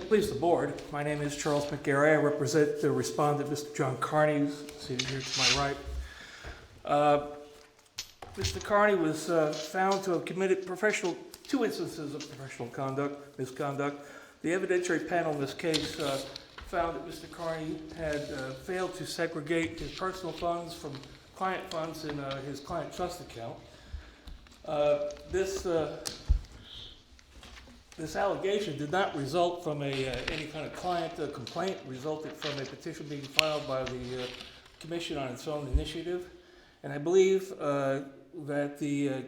it please the board, my name is Charles McGarry. I represent the respondent, Mr. John Carney, who's seated here to my right. Mr. Carney was found to have committed two instances of professional misconduct. The evidentiary panel in this case found that Mr. Carney had failed to segregate his personal funds from client funds in his client trust account. This allegation did not result from any kind of client complaint. It resulted from a petition being filed by the Commission on its own initiative. And I believe that the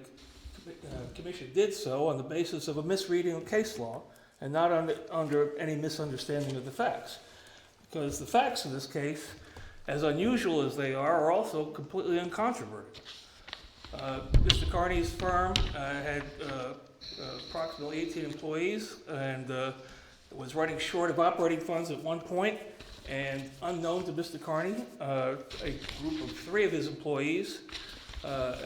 Commission did so on the basis of a misreading of case law and not under any misunderstanding of the facts. Because the facts in this case, as unusual as they are also completely uncontroverted. Mr. Carney's firm had approximately 18 employees and was running short of operating funds at one point, and unknown to Mr. Carney, a group of 3 of his employees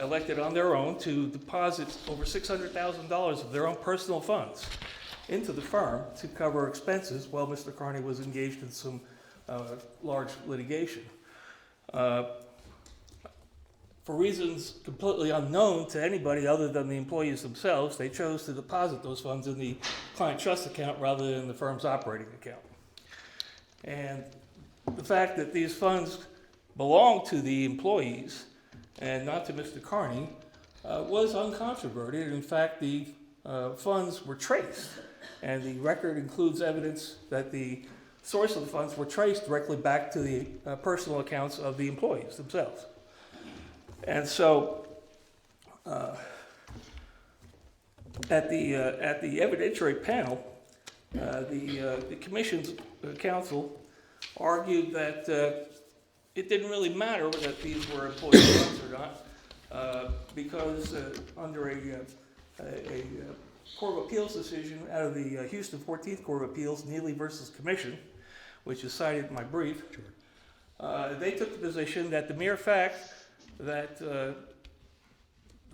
elected on their own to deposit over $600,000 of their own personal funds into the firm to cover expenses while Mr. Carney was engaged in some large litigation. For reasons completely unknown to anybody other than the employees themselves, they chose to deposit those funds in the client trust account rather than the firm's operating account. And the fact that these funds belonged to the employees and not to Mr. Carney was uncontroverted. In fact, the funds were traced, and the record includes evidence that the source of the funds were traced directly back to the personal accounts of the employees themselves. And so, at the evidentiary panel, the Commission's counsel argued that it didn't really matter that these were employee funds or not, because under a Court of Appeals decision out of the Houston 14th Court of Appeals, Neely versus Commission, which is cited in my brief, they took the position that the mere fact that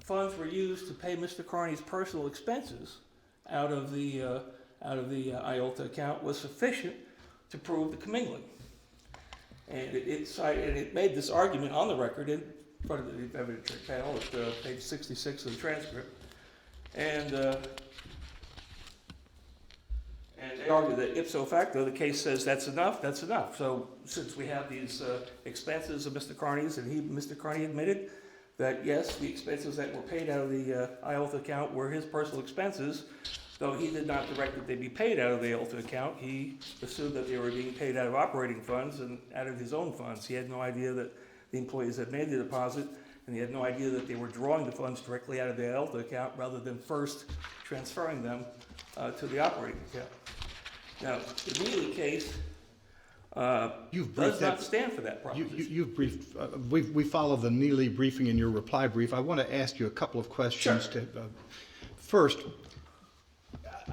funds were used to pay Mr. Carney's personal expenses out of the IOLTA account was sufficient to prove the commingling. And it made this argument on the record in front of the evidentiary panel at page 66 of the transcript. And they argued that ipso facto, the case says that's enough, that's enough. So since we have these expenses of Mr. Carney's, and Mr. Carney admitted that yes, the expenses that were paid out of the IOLTA account were his personal expenses, though he did not direct that they be paid out of the IOLTA account. He assumed that they were being paid out of operating funds and out of his own funds. He had no idea that the employees had made the deposit, and he had no idea that they were drawing the funds directly out of the IOLTA account rather than first transferring them to the operating account. Now, the Neely case does not stand for that proposition. You've briefed, we follow the Neely briefing in your reply brief. I want to ask you a couple of questions. Sure. First,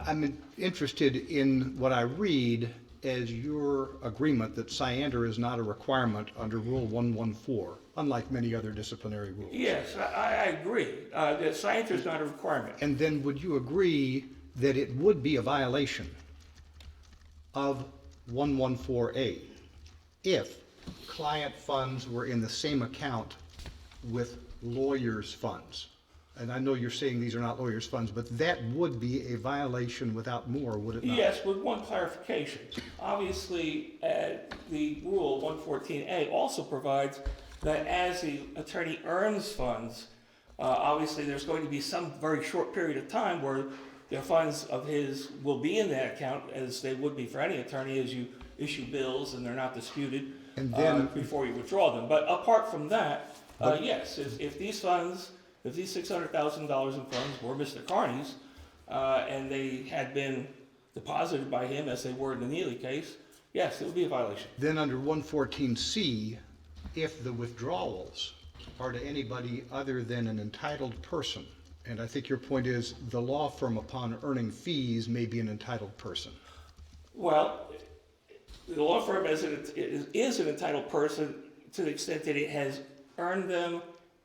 I'm interested in what I read as your agreement that scienter is not a requirement under Rule 114, unlike many other disciplinary rules. Yes, I agree that scienter is not a requirement. And then would you agree that it would be a violation of 114A if client funds were in the same account with lawyers' funds? And I know you're saying these are not lawyers' funds, but that would be a violation without more, would it not? Yes, with one clarification. Obviously, the Rule 114A also provides that as the attorney earns funds, obviously there's going to be some very short period of time where the funds of his will be in that account, as they would be for any attorney, as you issue bills and they're not disputed and then, before you withdraw them. But apart from that, yes, if these funds, if these $600,000 in funds were Mr. Carney's, and they had been deposited by him as they were in the Neely case, yes, it would be a violation. Then under 114C, if the withdrawals are to anybody other than an entitled person, and I think your point is the law firm upon earning fees may be an entitled person. Well, the law firm is an entitled person to the extent that it has earned them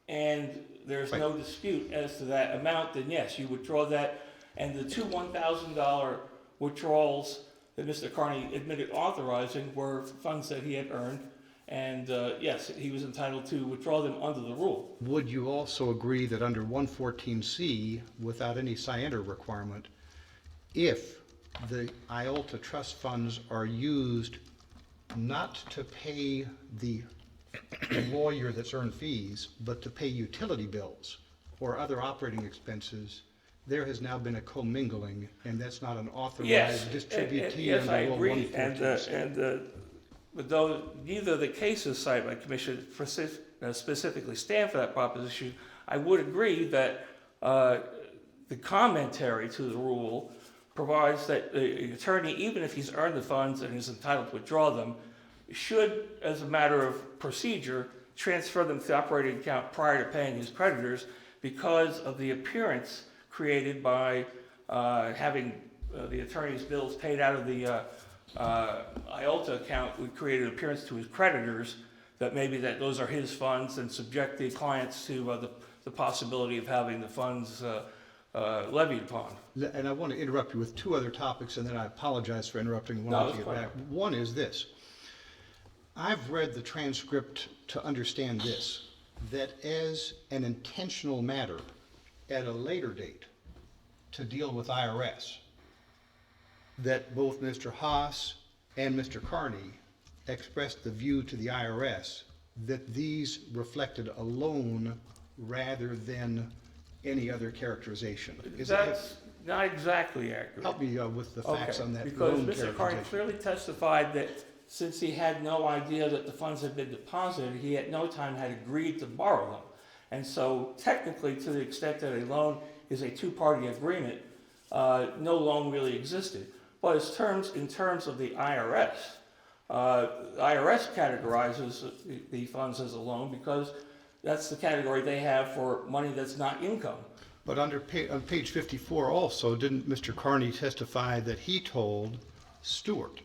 and there's no dispute as to that amount, then yes, you withdraw that. And the two $1,000 withdrawals that Mr. Carney admitted authorizing were funds that he had earned, and yes, he was entitled to withdraw them under the rule. Would you also agree that under 114C, without any scienter requirement, if the IOLTA trust funds are used not to pay the lawyer that's earned fees, but to pay utility bills or other operating expenses, there has now been a commingling, and that's not an authorized distributee Yes, I under agree, 114C. But though neither of the cases cited by the Commission specifically stand for that proposition, I would agree that the commentary to the rule provides that the attorney, even if he's earned the funds and is entitled to withdraw them, should, as a matter of procedure, transfer them to the operating account prior to paying his creditors because of the appearance created by having the attorney's bills paid out of the IOLTA account would create an appearance to his creditors that maybe that those are his funds and subject the clients to the possibility of having the funds levied upon. And I want to interrupt you with two other topics, and then I apologize for interrupting one to get back. One is this. I've read the transcript to understand this, that as an intentional matter at a later date to deal with IRS, that both Mr. Haas and Mr. Carney expressed the view to the IRS that these reflected a loan rather than any other characterization. That's not exactly accurate. Help me with the facts on that. Because loan Mr. Carney characterization. clearly testified that since he had no idea that the funds had been deposited, he at no time had agreed to borrow them. And so technically, to the extent that a loan is a two-party agreement, no loan really existed. But in terms of the IRS, IRS categorizes the funds as a loan because that's the category they have for money that's not income. But on page 54 also, didn't Mr. Carney testify that he told Stewart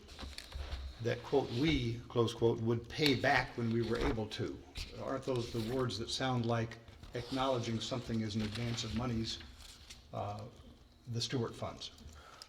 that, quote, we, close quote, would pay back when we were able to? Aren't those the words that sound like acknowledging something as an advance of monies, the Stewart funds?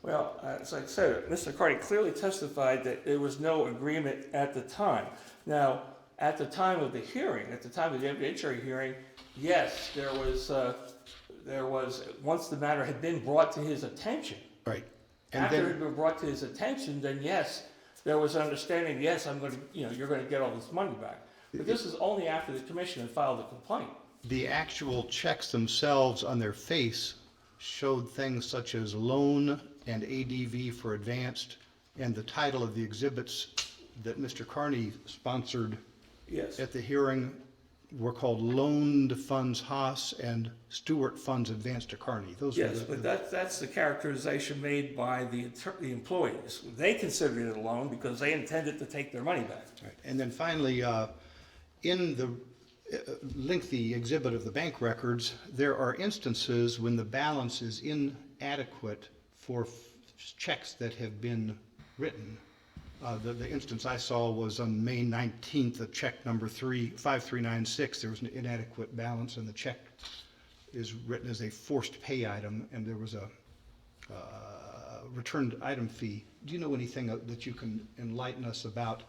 Well, as I said, Mr. Carney clearly testified that there was no agreement at the time. Now, at the time of the hearing, at the time of the evidentiary hearing, yes, there was, once the matter had been brought to his attention. Right. And After it then, had been brought to his attention, then yes, there was understanding, yes, I'm going to, you're going to get all this money back. But this is only after the commission had filed the complaint. the actual checks themselves on their face showed things such as loan and ADV for advanced, and the title of the exhibits that Mr. Carney sponsored Yes. at the hearing were called Loaned Funds Haas and Stewart Funds Advanced to Carney. Those were Yes, but that's the characterization made by the employees. They considered it a loan because they intended to take their money back. Right. And then finally, in the lengthy exhibit of the bank records, there are instances when the balance is inadequate for checks that have been written. The instance I saw was on May 19th, a check number 5396. There was an inadequate balance, and the check is written as a forced pay item, and there was a returned item fee. Do you know anything that you can enlighten us about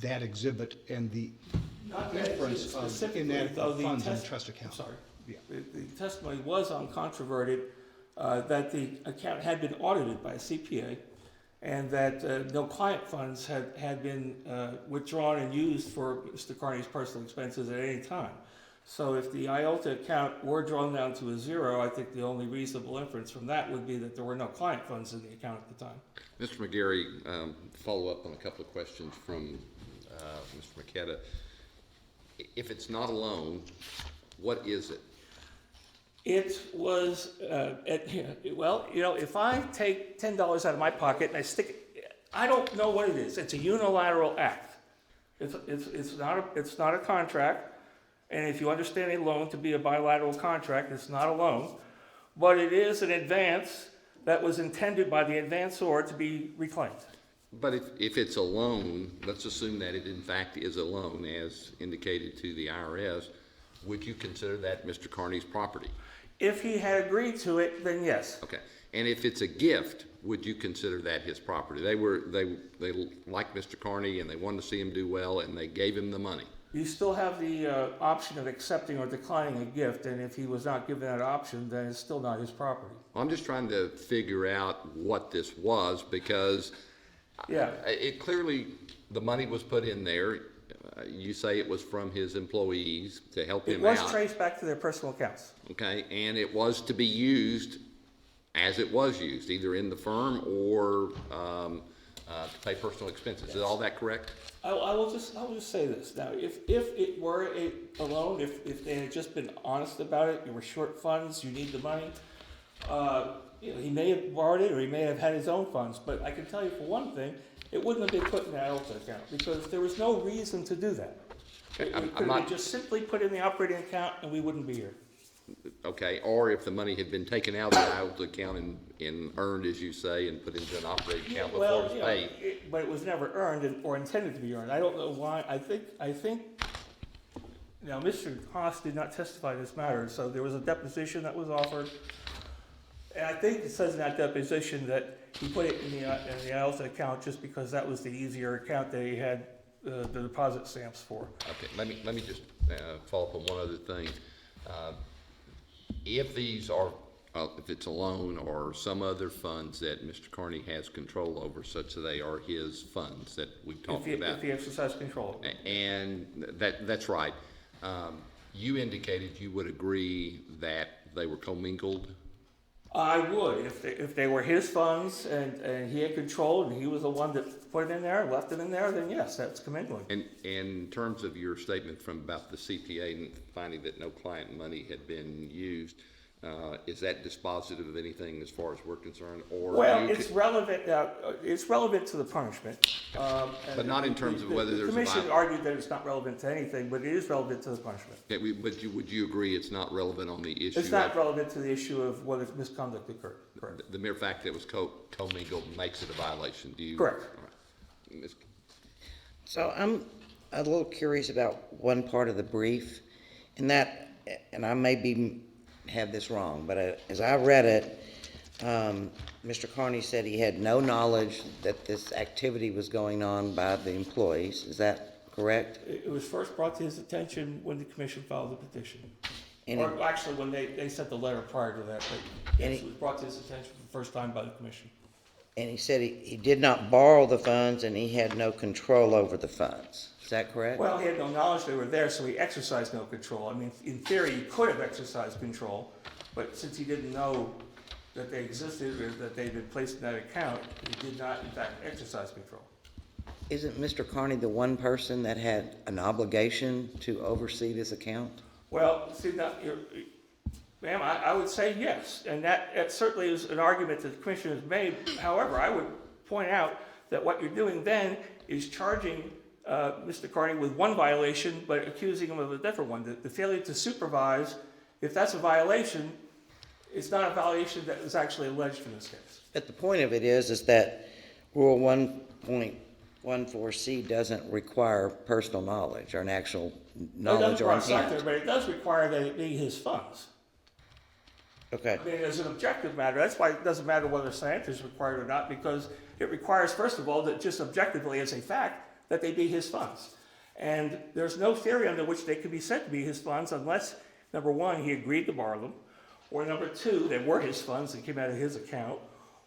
that exhibit and the inference of inadequate funds in the trust account? I'm sorry. Yeah. The testimony was uncontroverted that the account had been audited by a CPA, and that no client funds had been withdrawn and used for Mr. Carney's personal expenses at any time. So if the IOLTA account were drawn down to a zero, I think the only reasonable inference from that would be that there were no client funds in the account at the time. Mr. McGarry, follow up on a couple of questions from Mr. McKetta. If it's not a loan, what is it? It was, if I take $10 out of my pocket and I stick it, I don't know what it is. It's a unilateral act. It's not a contract. And if you understand a loan to be a bilateral contract, it's not a loan. But it is an advance that was intended by the advancor to be reclaimed. But if it's a loan, let's assume that it in fact is a loan as indicated to the IRS, would you consider that Mr. Carney's property? If he had agreed to it, then yes. Okay, and if it's a gift, would you consider that his property? They liked Mr. Carney and they wanted to see him do well and they gave him the money. You still have the option of accepting or declining a gift, and if he was not given that option, then it's still not his property. I'm just trying to figure out what this was because Yeah. it clearly, the money was put in there. You say it was from his employees to help It him was out. traced back to their personal accounts. Okay, and it was to be used as it was used, either in the firm or to pay personal expenses. Is all that correct? I will just say this. Now, if it were a loan, if they had just been honest about it, you were short funds, you need the money, he may have borrowed it or he may have had his own funds, but I can tell you for one thing, it wouldn't have been put in that ALTA account because there was no reason to do that. Okay, It I'm could have not- been just simply put in the operating account and we wouldn't be here. Okay, or if the money had been taken out of the IOLTA account and earned, as you say, and put into an operating account before it was paid. But it was never earned or intended to be earned. I don't know why. I think, now, Mr. Haas did not testify in this matter, so there was a deposition that was offered. And I think it says in that deposition that he put it in the IOLTA account just because that was the easier account that he had the deposit stamps for. Okay, let me just follow up on one other thing. If these are, if it's a loan or some other funds that Mr. Carney has control over, such that they are his funds that we've talked about. If he exercised control. And that's right. You indicated you would agree that they were commingled. I would, if they were his funds and he had control and he was the one that put it in there, left it in there, then yes, that's commingling. And in terms of your statement from about the CPA and finding that no client money had been used, is that dispositive of anything as far as we're concerned? Or Well, it's relevant to the punishment. But not in terms of whether there's a The commission violation. argued that it's not relevant to anything, but it is relevant to the punishment. Okay, but would you agree it's not relevant on the issue? It's not relevant to the issue of whether misconduct occurred. Correct. The mere fact that it was commingled makes it a violation. Do you? Correct. All right. Ms. So I'm a little curious about one part of the brief, and I may have this wrong, but as I read it, Mr. Carney said he had no knowledge that this activity was going on by the employees. Is that correct? It was first brought to his attention when the commission filed the petition. And Or actually, when they sent the letter prior to that, but yes, it was brought to his attention for the first time by the commission. And he said he did not borrow the funds and he had no control over the funds. Is that correct? Well, he had no knowledge they were there, so he exercised no control. I mean, in theory, he could have exercised control, but since he didn't know that they existed or that they'd been placed in that account, he did not, in fact, exercise control. Isn't Mr. Carney the one person that had an obligation to oversee this account? Well, see, now, ma'am, I would say yes, and that certainly is an argument that the commission has made. However, I would point out that what you're doing then is charging Mr. Carney with one violation, but accusing him of a different one. The failure to supervise, if that's a violation, it's not a violation that was actually alleged in this case. But the point of it is that Rule 1.14C doesn't require personal knowledge or an actual knowledge or intent. But it does require that it be his funds. Okay. I mean, as an objective matter, that's why it doesn't matter whether science is required or not, because it requires, first of all, that just objectively as a fact, that they be his funds. And there's no theory under which they could be said to be his funds unless, number one, he agreed to borrow them, or number two, they were his funds that came out of his account,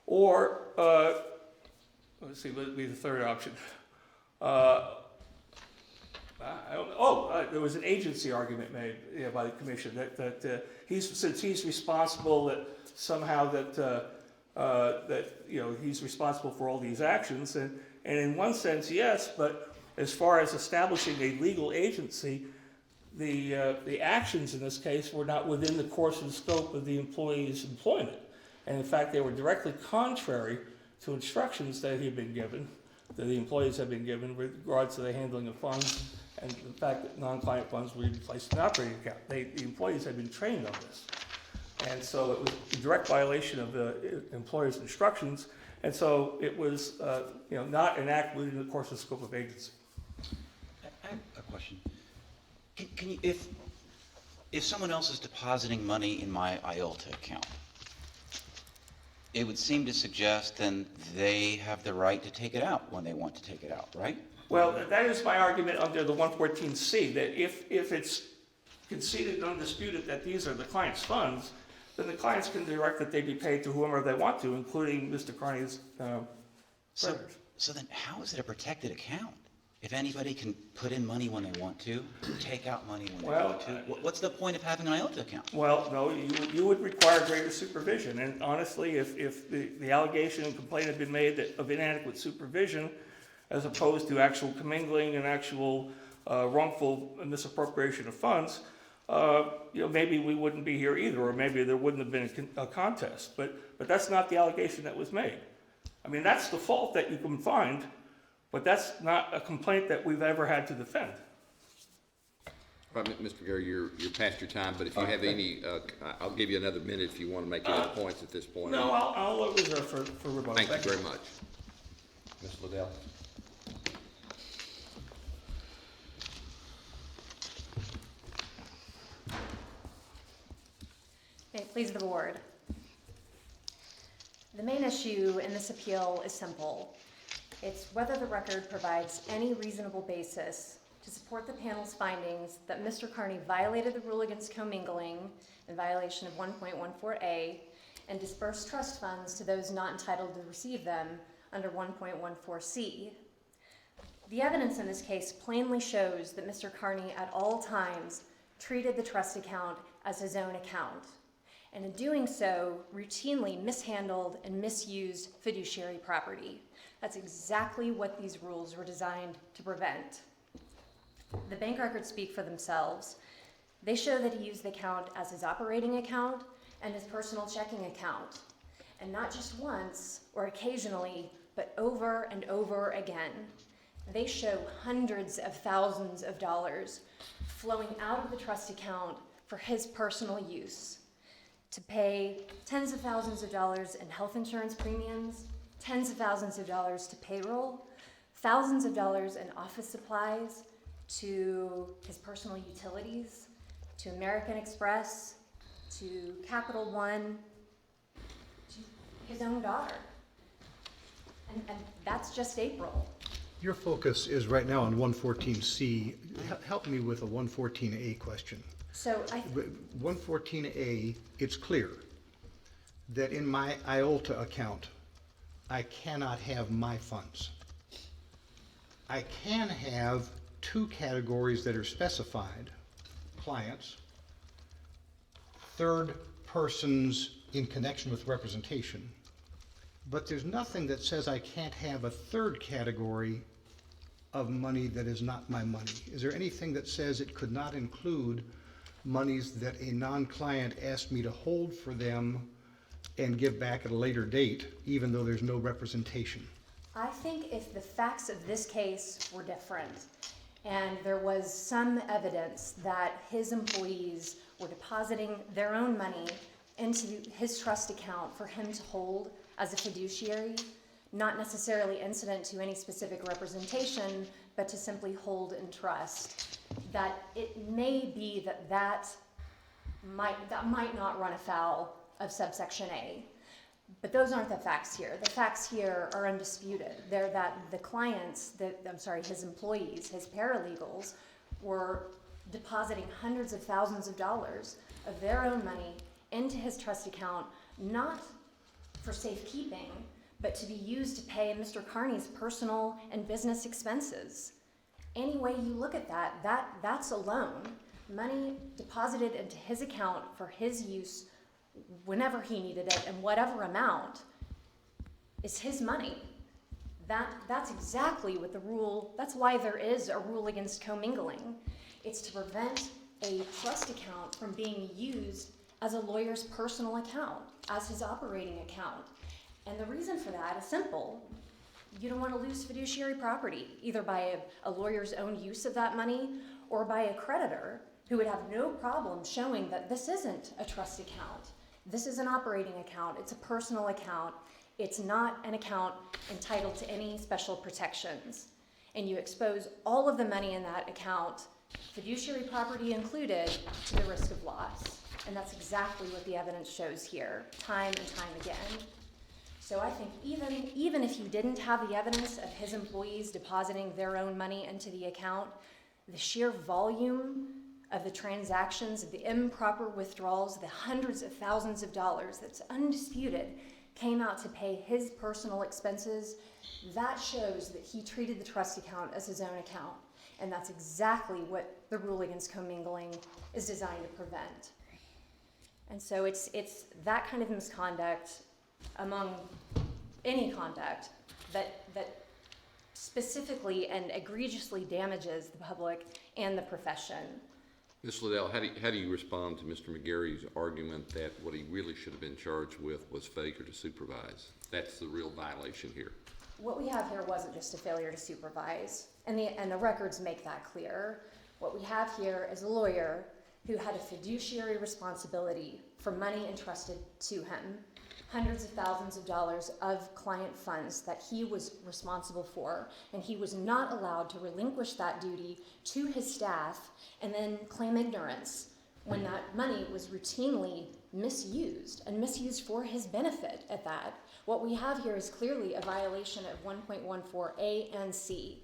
or, let's see, what would be the third option? There was an agency argument made by the commission that since he's responsible, that somehow he's responsible for all these actions, and in one sense, yes, but as far as establishing a legal agency, the actions in this case were not within the course and scope of the employee's employment, and in fact, they were directly contrary to instructions that he had been given, that the employees had been given with regards to the handling of funds and the fact that non-client funds were placed in an operating account. The employees had been trained on this. And so it was a direct violation of the employer's instructions, and so it was not an act within the course and scope of agency. I have a question. Can you, If someone else is depositing money in my IOLTA account, it would seem to suggest then they have the right to take it out when they want to take it out, right? Well, that is my argument under the 114C, that if it's conceded and undisputed that these are the client's funds, then the clients can direct that they be paid to whomever they want to, including Mr. Carney's creditors. So then how is it a protected account? If anybody can put in money when they want to, take out money when they want to, what's the point of having an IOLTA account? Well, no, you would require greater supervision, and honestly, if the allegation and complaint had been made of inadequate supervision, as opposed to actual commingling and actual wrongful misappropriation of funds, maybe we wouldn't be here either, or maybe there wouldn't have been a contest. But that's not the allegation that was made. I mean, that's the fault that you can find, but that's not a complaint that we've ever had to defend. All right, Mr. Gary, you're past your time, but if you have any, I'll give you another minute if you want to make any points at this point. No, I'll reserve for rebuttal. Thank you very much. Ms. Liddell. May it please the board. The main issue in this appeal is simple. It's whether the record provides any reasonable basis to support the panel's findings that Mr. Carney violated the rule against commingling in violation of 1.14a and dispersed trust funds to those not entitled to receive them under 1.14c. The evidence in this case plainly shows that Mr. Carney at all times treated the trust account as his own account, and in doing so, routinely mishandled and misused fiduciary property. That's exactly what these rules were designed to prevent. The bank records speak for themselves. They show that he used the account as his operating account and his personal checking account, and not just once or occasionally, but over and over again. They show hundreds of thousands of dollars flowing out of the trust account for his personal use, to pay tens of thousands of dollars in health insurance premiums, tens of thousands of dollars to payroll, thousands of dollars in office supplies, to his personal utilities, to American Express, to Capital One, to his own daughter. And that's just April. Your focus is right now on 114C. Help me with a 114A question. So 114A, it's clear that in my IOLTA account, I cannot have my funds. I can have two categories that are specified: clients, third persons in connection with representation, but there's nothing that says I can't have a third category of money that is not my money. Is there anything that says it could not include monies that a non-client asked me to hold for them and give back at a later date, even though there's no representation? I think if the facts of this case were different and there was some evidence that his employees were depositing their own money into his trust account for him to hold as a fiduciary, not necessarily incident to any specific representation, but to simply hold in trust, that it may be that might not run afoul of subsection A. But those aren't the facts here. The facts here are undisputed. They're that the clients, his employees, his paralegals, were depositing hundreds of thousands of dollars of their own money into his trust account, not for safekeeping, but to be used to pay Mr. Carney's personal and business expenses. Any way you look at that's a loan. Money deposited into his account for his use whenever he needed it, and whatever amount is his money. That's exactly what the rule, that's why there is a rule against commingling. It's to prevent a trust account from being used as a lawyer's personal account, as his operating account. And the reason for that is simple. You don't want to lose fiduciary property, either by a lawyer's own use of that money or by a creditor who would have no problem showing that this isn't a trust account. This is an operating account. It's a personal account. It's not an account entitled to any special protections. And you expose all of the money in that account fiduciary property included, to the risk of loss. And that's exactly what the evidence shows here, time and time again. So I think even if you didn't have the evidence of his employees depositing their own money into the account, the sheer volume of the transactions, of the improper withdrawals, the hundreds of thousands of dollars that's undisputed came out to pay his personal expenses, that shows that he treated the trust account as his own account. And that's exactly what the rule against commingling is designed to prevent. And so it's that kind of misconduct among any conduct that specifically and egregiously damages the public and the profession. Ms. Liddell, how do you respond to Mr. McGarry's argument that what he really should have been charged with was failure to supervise? That's the real violation here. What we have here wasn't just a failure to supervise, and the records make that clear. What we have here is a lawyer who had a fiduciary responsibility for money entrusted to him, hundreds of thousands of dollars of client funds that he was responsible for, and he was not allowed to relinquish that duty to his staff and then claim ignorance when that money was routinely misused, and misused for his benefit at that. What we have here is clearly a violation of 1.14A and C,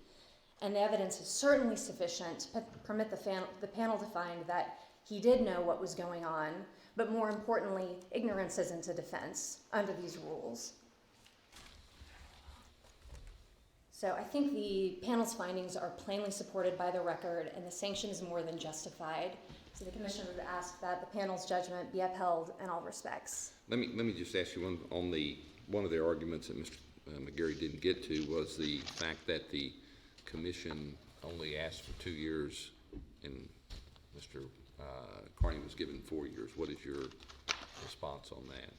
and the evidence is certainly sufficient to permit the panel to find that he did know what was going on, but more importantly, ignorance isn't a defense under these rules. So I think the panel's findings are plainly supported by the record, and the sanction is more than justified. So the commission would ask that the panel's judgment be upheld in all respects. Let me just ask you one of the arguments that Mr. McGarry didn't get to was the fact that the commission only asked for 2 years and Mr. Carney was given 4 years. What is your response on that?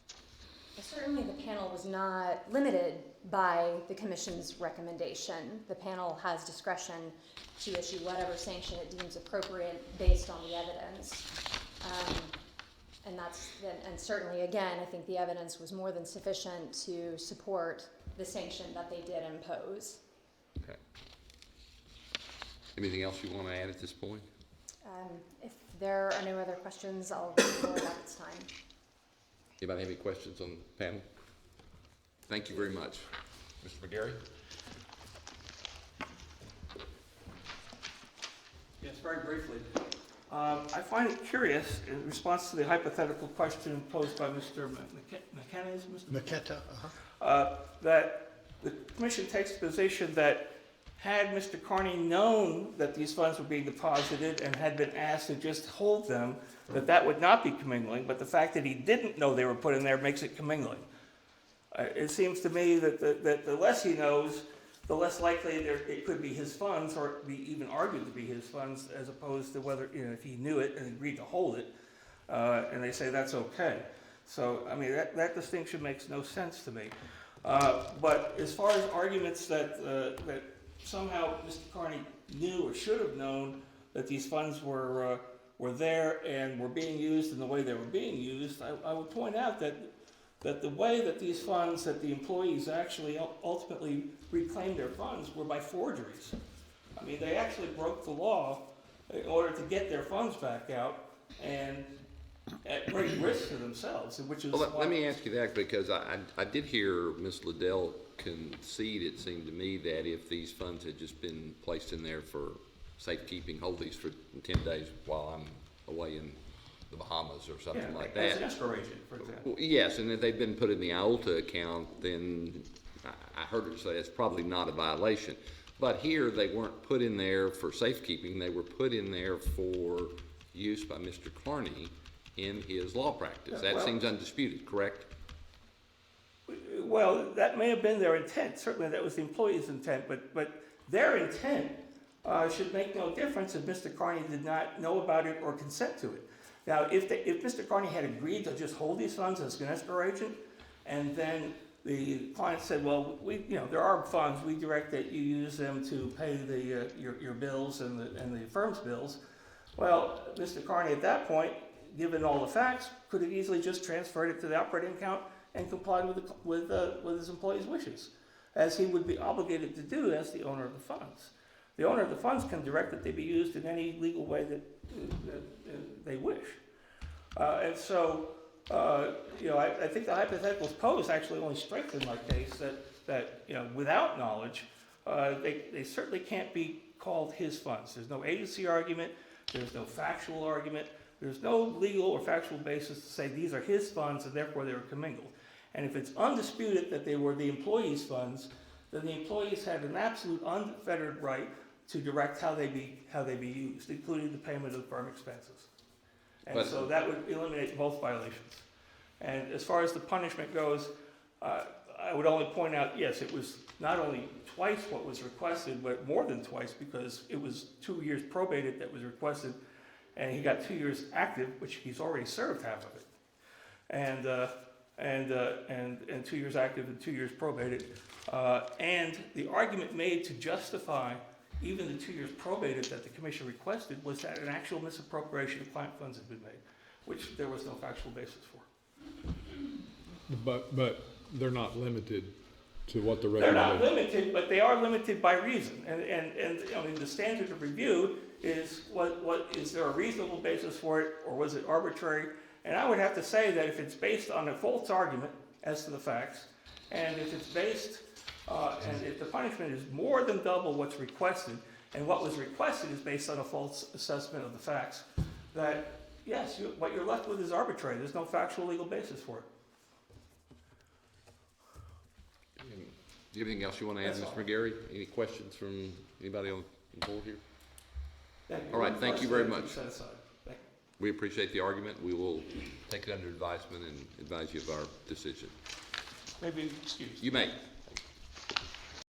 Well, certainly the panel was not limited by the commission's recommendation. The panel has discretion to issue whatever sanction it deems appropriate based on the evidence. And certainly, again, I think the evidence was more than sufficient to support the sanction that they did impose. Okay. Anything else you want to add at this point? If there are no other questions, I'll roll back this time. Anybody have any questions on the panel? Thank you very much. Mr. McGarry? Yes, very briefly. I find it curious, in response to the hypothetical question posed by Mr. McKenna, is it Mr. Maketa, that the commission takes the position that had Mr. Carney known that these funds were being deposited and had been asked to just hold them, that would not be commingling, but the fact that he didn't know they were put in there makes it commingling. It seems to me that the less he knows, the less likely it could be his funds, or be even argued to be his funds, as opposed to whether, if he knew it and agreed to hold it, and they say that's okay. So, I mean, that distinction makes no sense to me. But as far as arguments that somehow Mr. Carney knew or should have known that these funds were there and were being used in the way they were being used, I would point out that the way that these funds, that the employees actually ultimately reclaimed their funds were by forgeries. I mean, they actually broke the law in order to get their funds back out, and at great risk to themselves, which is Well, let me ask you that, because I did hear Ms. Liddell concede, it seemed to me, that if these funds had just been placed in there for safekeeping, hold these for 10 days while I'm away in the Bahamas or something like that. As an escrow agent, for example. Well, yes, and if they'd been put in the IOLTA account, then I heard her say it's probably not a violation. But here, they weren't put in there for safekeeping, they were put in there for use by Mr. Carney in his law practice. That seems undisputed, correct? Well, that may have been their intent. Certainly that was the employee's intent, but their intent should make no difference if Mr. Carney did not know about it or consent to it. Now, if Mr. Carney had agreed to just hold these funds as an escrow agent, and then the client said, well, there are funds, we direct that you use them to pay your bills and the firm's bills. Well, Mr. Carney at that point, given all the facts, could have easily just transferred it to the operating account and complied with his employee's wishes, as he would be obligated to do as the owner of the funds. the owner of the funds can direct that they be used in any legal way that they wish. And so, I think the hypotheticals posed actually only strengthen my case that without knowledge, they certainly can't be called his funds. There's no agency argument, there's no factual argument, there's no legal or factual basis to say these are his funds and therefore they were commingled. And if it's undisputed that they were the employees' funds, then the employees had an absolute unfettered right to direct how they be used, including the payment of firm expenses. And so that would eliminate both violations. And as far as the punishment goes, I would only point out, yes, it was not only twice what was requested, but more than twice, because it was 2 years probated that was requested, and he got 2 years active, which he's already served half of it. And 2 years active and 2 years probated. And the argument made to justify even the 2 years probated that the commission requested was that an actual misappropriation of client funds had been made, which there was no factual basis for. But they're not limited to what the They're not regulation. limited, but they are limited by reason. And I mean, the standard of review is what is there a reasonable basis for it, or was it arbitrary? And I would have to say that if it's based on a false argument as to the facts, and if it's based, and if the punishment is more than double what's requested, and what was requested is based on a false assessment of the facts, that yes, what you're left with is arbitrary. There's no factual legal basis for it. Do you have anything else you want to add, That's Mr. all. McGarry? Any questions from anybody on the board here? Thank you. All right, thank you very much. Set aside. Thank you. We appreciate the argument. We will take it under advisement and advise you of our decision. Maybe excuse. You may.